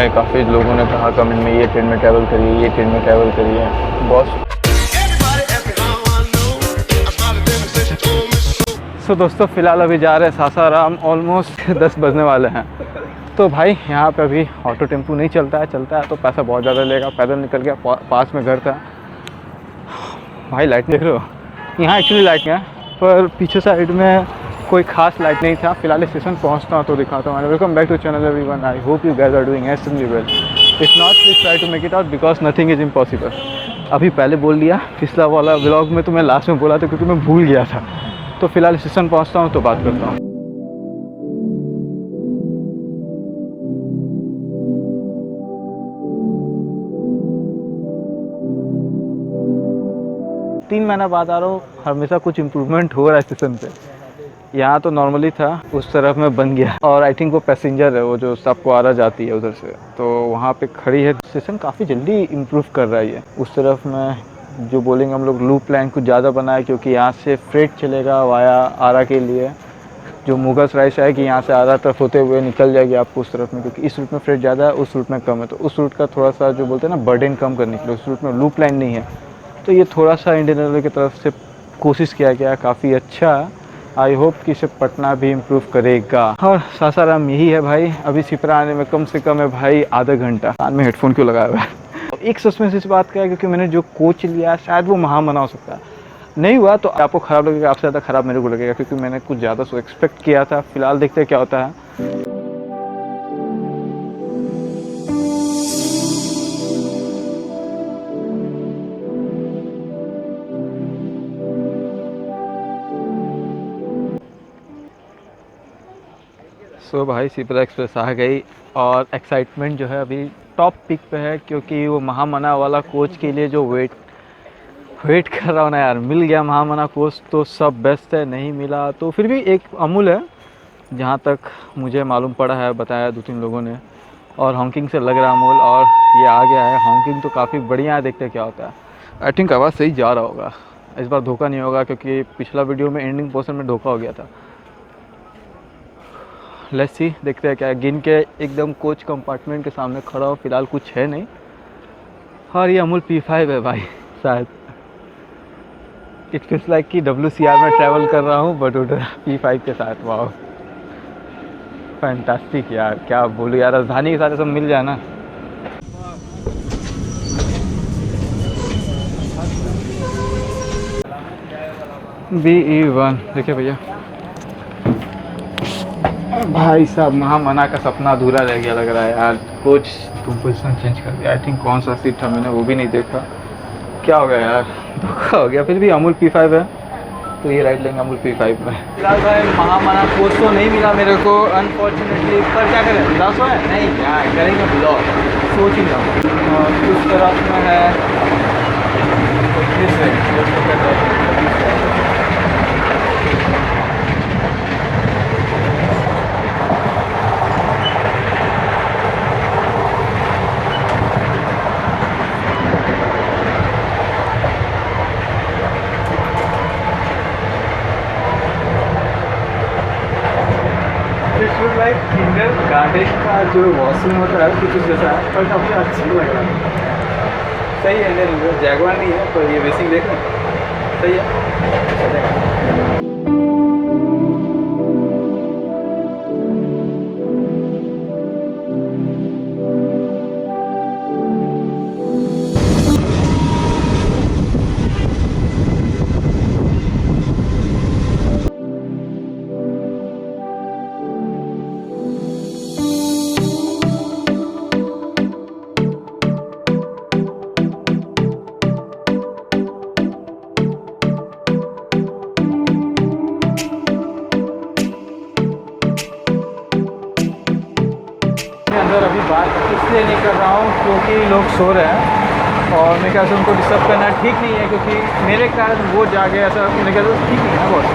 में काफ़ी लोगों ने कहा कमेंट में, ये ट्रेन में ट्रैवल करिए, ये ट्रेन में ट्रैवल करिए। बॉस तो दोस्तों फ़िलहाल अभी जा रहे हैं सासाराम, ऑलमोस्ट 10 बजने वाले हैं। तो भाई यहाँ पे अभी ऑटो टेम्पो नहीं चलता है तो पैसा बहुत ज़्यादा लेगा। पैदल निकल गया, पास में घर था। भाई लाइट देख रहे हो, यहाँ एक्चुअली लाइट है पर पीछे साइड में कोई खास लाइट नहीं था। फिलहाल स्टेशन पहुँचता हूँ तो दिखाता हूँ। Welcome back to channel everyone, I hope you guys are doing extremely well. If not please try to make it out because nothing is impossible. अभी पहले बोल दिया, पिछला वाला व्लॉग में तो मैं लास्ट में बोला था क्योंकि मैं भूल गया था। तो फिलहाल स्टेशन पहुँचता हूँ तो बात करता हूँ। तीन महीना बाद आ रहा हूँ, हमेशा कुछ इम्प्रूवमेंट हो रहा है स्टेशन पे। यहाँ तो नॉर्मली था, उस तरफ में बन गया और आई थिंक वो पैसेंजर है, वो जो सबको आ रहा जाती है उधर से, तो वहाँ पे खड़ी है। स्टेशन काफ़ी जल्दी इम्प्रूव कर रहा है ये। उस तरफ में जो बोलेंगे हम लोग लूप लाइन कुछ ज़्यादा बना है क्योंकि यहाँ से फ्रेट चलेगा वाया आरा के लिए। जो मुगल सराय से है कि यहाँ से आरा तरफ होते हुए निकल जाएगी आपको उस तरफ में, क्योंकि इस रूट में फ्रेट ज़्यादा है, उस रूट में कम है। तो उस रूट का थोड़ा सा जो बोलते हैं ना बर्डन कम करने के लिए उस रूट में लूप लाइन नहीं है, तो ये थोड़ा सा इंडियन रेलवे की तरफ से कोशिश किया गया, काफ़ी अच्छा। आई होप कि इसे पटना भी इम्प्रूव करेगा। और सासाराम यही है भाई, अभी सिपरा आने में कम से कम है भाई आधा घंटा। कान में हेडफोन क्यों लगाया हुआ है? एक सस्पेंस इस बात का है क्योंकि मैंने जो कोच लिया शायद वो महामना हो सकता है। नहीं हुआ तो आपको ख़राब लगेगा, आपसे ज़्यादा ख़राब मेरे को लगेगा क्योंकि मैंने कुछ ज़्यादा सो एक्सपेक्ट किया था। फिलहाल देखते हैं क्या होता है। सो भाई सिपरा एक्सप्रेस आ गई और एक्साइटमेंट जो है अभी टॉप पिक पे है क्योंकि वो महामना वाला कोच के लिए जो वेट कर रहा हूँ ना यार, मिल गया महामना कोच तो सब बेस्ट है। नहीं मिला तो फिर भी एक अमूल है जहाँ तक मुझे मालूम पड़ा है, बताया 2-3 लोगों ने। और हॉन्किंग से लग रहा है अमूल और ये आ गया है। हॉन्किंग तो काफ़ी बढ़िया है, देखते हैं क्या होता है। आई थिंक आवाज़ सही जा रहा होगा, इस बार धोखा नहीं होगा क्योंकि पिछला वीडियो में एंडिंग पोर्शन में धोखा हो गया था। लेट्स सी, देखते हैं क्या। गिन के एकदम कोच कंपार्टमेंट के सामने खड़ा हो, फिलहाल कुछ है नहीं। और ये अमूल P5 है भाई शायद। इट फील्स लाइक कि WCR में ट्रैवल कर रहा हूँ बट उधर P5 के साथ। वाह फैंटास्टिक यार, क्या बोलूँ यार, राजधानी के साथ सब मिल जाए ना। BE1 देखिए भैया। भाई साहब महामना का सपना अधूरा रह गया लग रहा है यार। कोच तुम पोजिशन चेंज कर दिया। आई थिंक कौन सा सीट था मैंने वो भी नहीं देखा। क्या हो गया यार, धोखा हो गया। फिर भी अमूल P5 है तो ये राइड लेंगे अमूल P5 में। फिलहाल भाई महामना कोच तो नहीं मिला मेरे को अनफॉर्चुनेटली, पर क्या करें, उदास है नहीं क्या करेंगे, ब्लॉग सोच ही रहा। और उस तरफ में है किंडर गार्डन का जो वॉशरूम होता है कुछ जैसा है पर काफ़ी अच्छा लग रहा है। सही है, नहीं जैगवार नहीं है पर ये बेसिक देख रहे हैं, सही है। अंदर अभी बात इसलिए नहीं कर रहा हूँ क्योंकि लोग सो रहे हैं और मेरे ख्याल से उनको डिस्टर्ब करना ठीक नहीं है, क्योंकि मेरे ख्याल वो जागे ऐसा मेरे ख्याल से ठीक नहीं है बहुत।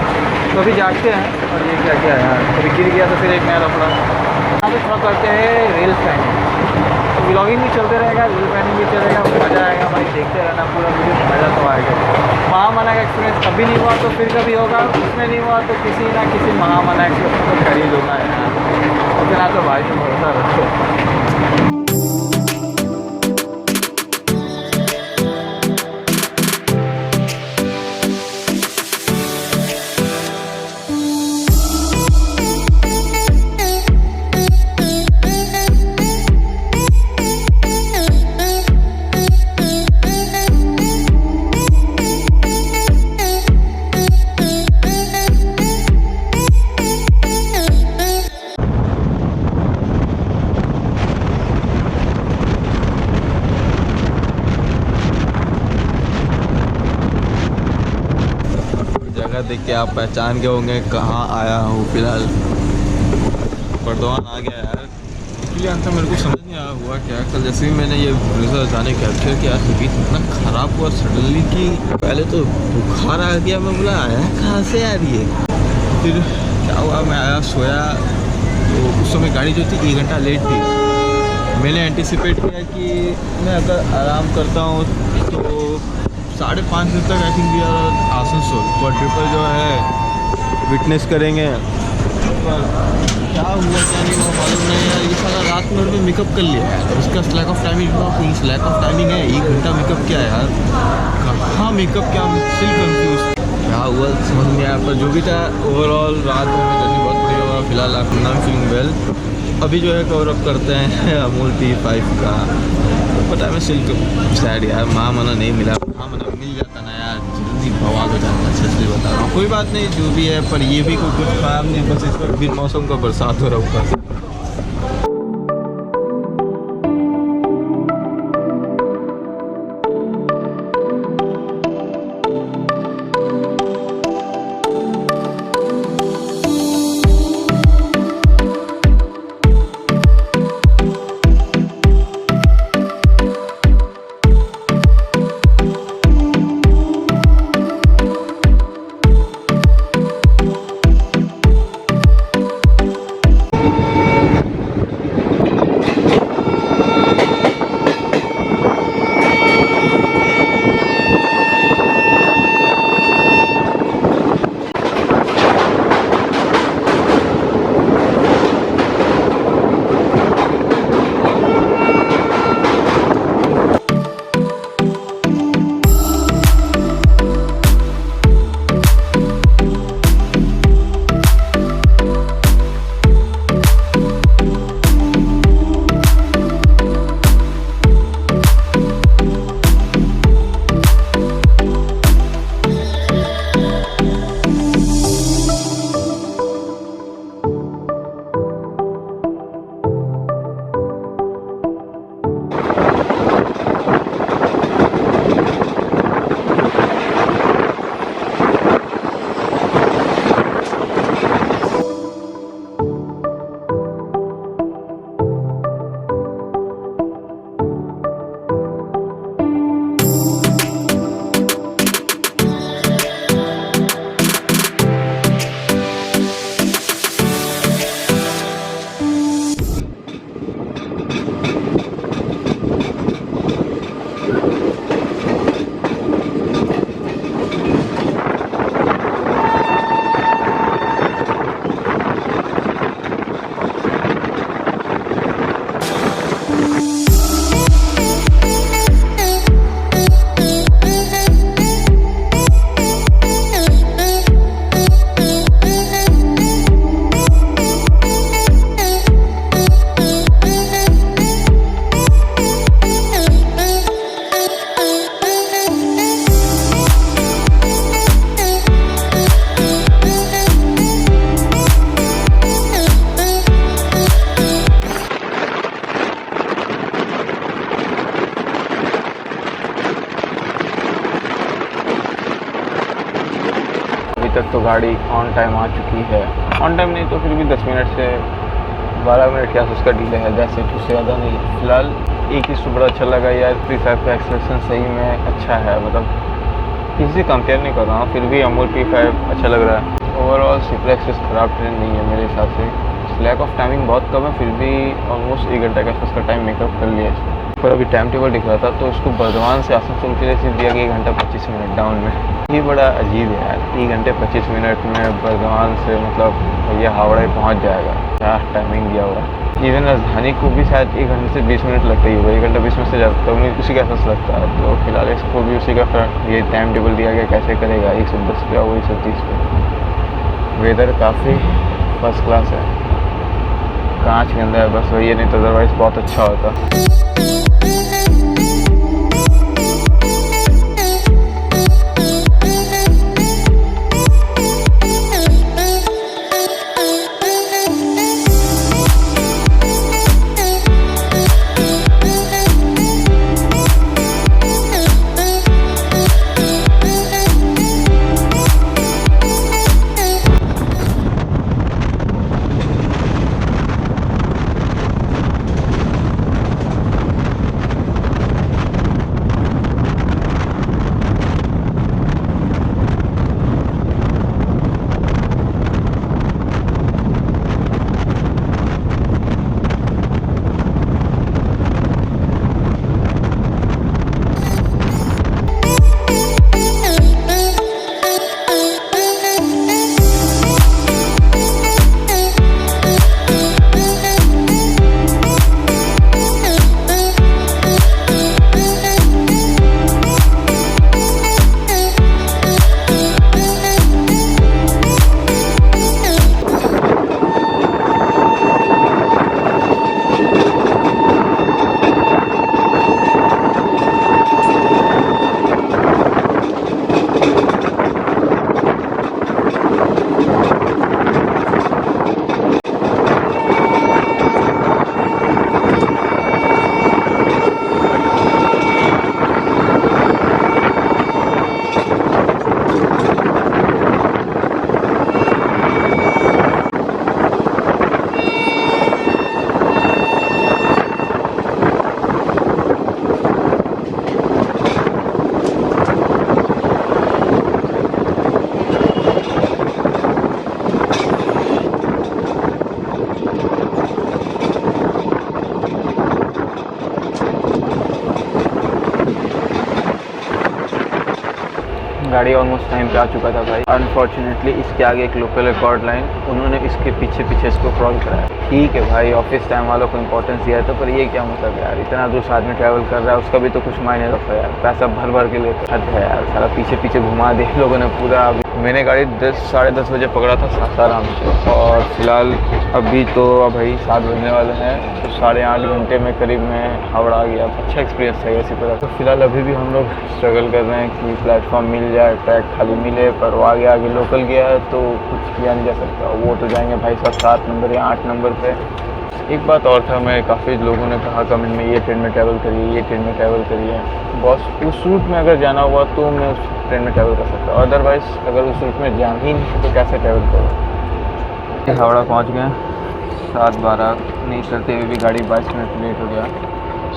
तो अभी जागते हैं। और ये क्या क्या है यार, अभी गिर गया तो फिर एक नया लफड़ा। यहाँ पे थोड़ा करते हैं रेल फैनिंग, तो व्लॉगिंग भी चलते रहेगा, रेल फैनिंग भी चलेगा, मज़ा आएगा भाई, देखते रहना पूरा वीडियो, मज़ा तो आएगा। महामना का एक्सपीरियंस अभी नहीं हुआ तो फिर कभी होगा, उसमें नहीं हुआ तो किसी ना किसी महामना एक्सपीरियंस को खरीद होगा यार। इतना तो भाई भरोसा रखो। जगह देख के आप पहचान गए होंगे कहाँ आया हूँ। फिलहाल बर्दवान आ गया यार। एक्चुअली आंसर मेरे को समझ नहीं आया हुआ क्या। कल जैसे ही मैंने ये ब्लेजर जाने कैप्चर किया तबीयत इतना ख़राब हुआ सडनली कि पहले तो बुखार आ गया। मैं बोला आया कहाँ से आ रही है। फिर क्या हुआ, मैं आया सोया तो उस समय गाड़ी जो थी 1 घंटा लेट थी। मैंने एंटिसिपेट किया कि मैं अगर आराम करता हूँ तो 5:30 बजे तक I think we are Asansol पर ट्रिपल जो है विटनेस करेंगे। पर क्या हुआ क्या नहीं हुआ मालूम नहीं यार। ये सारा रात में उन्होंने मेकअप कर लिया है। उसका lack of timing police lack of timing है। 1 घंटा मेकअप क्या है यार, कहाँ मेकअप क्या, स्टिल कंफ्यूज क्या हुआ समझ नहीं आया। पर जो भी था ओवरऑल रात में जर्नी बहुत बढ़िया हुआ। फिलहाल आप नाम फीलिंग वेल। अभी जो है कवर अप करते हैं अमूल T5 का। तो पता है मैं स्टिल सैड यार, माँ मना नहीं मिला। हाँ मना मिल जाता ना यार जल्दी भवाग हो जाता है। सच्ची बता रहा हूँ, कोई बात नहीं जो भी है। पर ये भी कोई कुछ ख़राब नहीं, बस इस पर बिन मौसम का बरसात हो रहा ऊपर से। तक तो गाड़ी ऑन टाइम आ चुकी है। ऑन टाइम नहीं तो फिर भी 10 मिनट से 12 मिनट के आसपास का डिले है। जैसे उससे ज़्यादा नहीं। फिलहाल एक चीज़ तो बड़ा अच्छा लगा यार, T5 का एक्सेलेरेशन सही में अच्छा है। मतलब किसी से कंपेयर नहीं कर रहा हूँ, फिर भी अमूल T5 अच्छा लग रहा है। ओवरऑल सिप्ला एक्सेस ख़राब ट्रेन नहीं है मेरे हिसाब से। लैक ऑफ टाइमिंग बहुत कम है, फिर भी ऑलमोस्ट 1 घंटे के आसपास का टाइम मेकअप कर लिया है। पर अभी टाइम टेबल दिख रहा था तो उसको बर्धमान से आसनसोल के लिए सिर्फ दिया गया 1 घंटा 25 मिनट डाउन में। ये बड़ा अजीब है यार, 1 घंटे 25 मिनट में बर्धमान से मतलब ये हावड़ा ही पहुँच जाएगा। क्या टाइमिंग दिया हुआ है। इवन राजधानी को भी शायद 1 घंटे से 20 मिनट लगता ही होगा। 1 घंटा 20 मिनट से ज़्यादा तो उसी के आसपास लगता है। तो फिलहाल इसको भी उसी का ये टाइम टेबल दिया गया, कैसे करेगा। 110 पे और 130 पे। वेदर काफ़ी फर्स्ट क्लास है। कांच के अंदर है बस वही है, नहीं तो अदरवाइज़ बहुत अच्छा होता। गाड़ी ऑलमोस्ट टाइम पे आ चुका था भाई। अनफॉर्चुनेटली इसके आगे एक लोकल रिकॉर्ड लाइन, उन्होंने इसके पीछे पीछे इसको क्रॉस कराया। ठीक है भाई, ऑफिस टाइम वालों को इंपॉर्टेंस दिया है तो, पर ये क्या मतलब यार, इतना दूर आदमी ट्रैवल कर रहा है, उसका भी तो कुछ मायने रखो यार, पैसा भर भर के लेते हद है यार। सारा पीछे पीछे घुमा दे लोगों ने पूरा। मैंने गाड़ी 10-10:30 बजे पकड़ा था सासाराम से, और फिलहाल अभी तो भाई 7 बजने वाले हैं, तो 8.5 घंटे में करीब मैं हावड़ा आ गया। अच्छा एक्सपीरियंस था ऐसी तरह। तो फिलहाल अभी भी हम लोग स्ट्रगल कर रहे हैं कि प्लेटफॉर्म मिल जाए, ट्रैक खाली मिले, पर वो आगे लोकल गया है तो कुछ किया नहीं जा सकता। वो तो जाएंगे भाई साहब 7 नंबर या 8 नंबर पे। एक बात और था, मैं काफ़ी लोगों ने कहा कमेंट में, ये ट्रेन में ट्रैवल करिए, ये ट्रेन में ट्रैवल करिए। बॉस उस रूट में अगर जाना हुआ तो मैं उस ट्रेन में ट्रैवल कर सकता हूँ, अदरवाइज़ अगर उस रूट में जाना ही नहीं तो कैसे ट्रैवल करूँ। हावड़ा पहुँच गए, 7:12 नहीं करते हुए भी गाड़ी 22 मिनट लेट हो गया।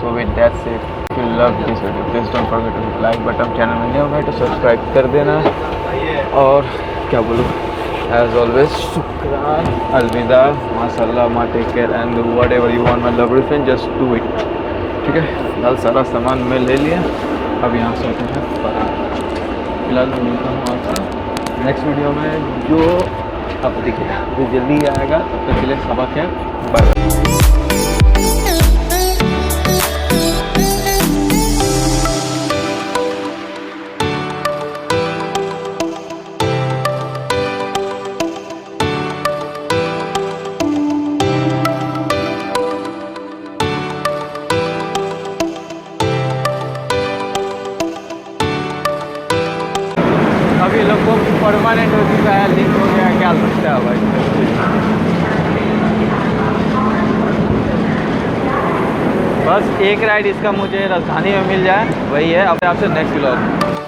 So with that said, if you love this video please don't forget to hit like button, channel में नए हो तो सब्सक्राइब कर देना। और क्या बोलूँ, एज ऑलवेज शुक्रान, अलविदा, माशाल्लाह, मा take care and whatever you want my lovely friend, just do it. ठीक है, फिलहाल सारा सामान मैं ले लिया, अब यहाँ से हैं। फिलहाल मिलता हूँ आपसे नेक्स्ट वीडियो में, जो अब दिखेगा, जो जल्दी आएगा। तब तक के लिए सबक है, बाय। अभी लोग को परमानेंट हो चुका है, लिंक हो गया, क्या लगता है भाई। बस एक राइड इसका मुझे राजधानी में मिल जाए, वही है। अब आपसे नेक्स्ट व्लॉग।